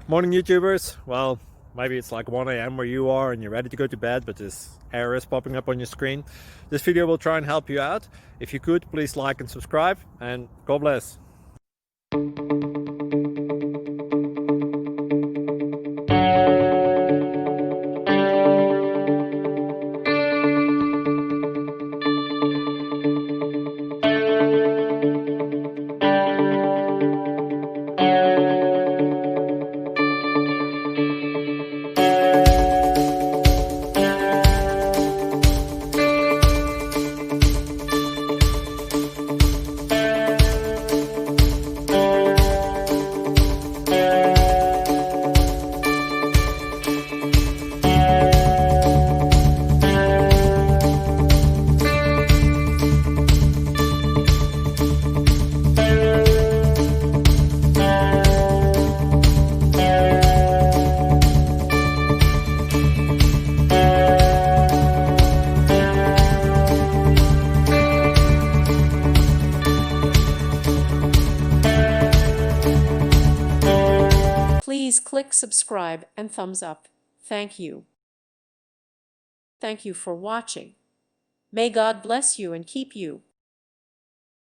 Morning YouTubers. Well, maybe it's like 1 a.m. where you are and you're ready to go to bed, but this error is popping up on your screen. This video will try and help you out. If you could, please like and subscribe, and God bless. Please click subscribe and thumbs up. Thank you. Thank you for watching. May God bless you and keep you.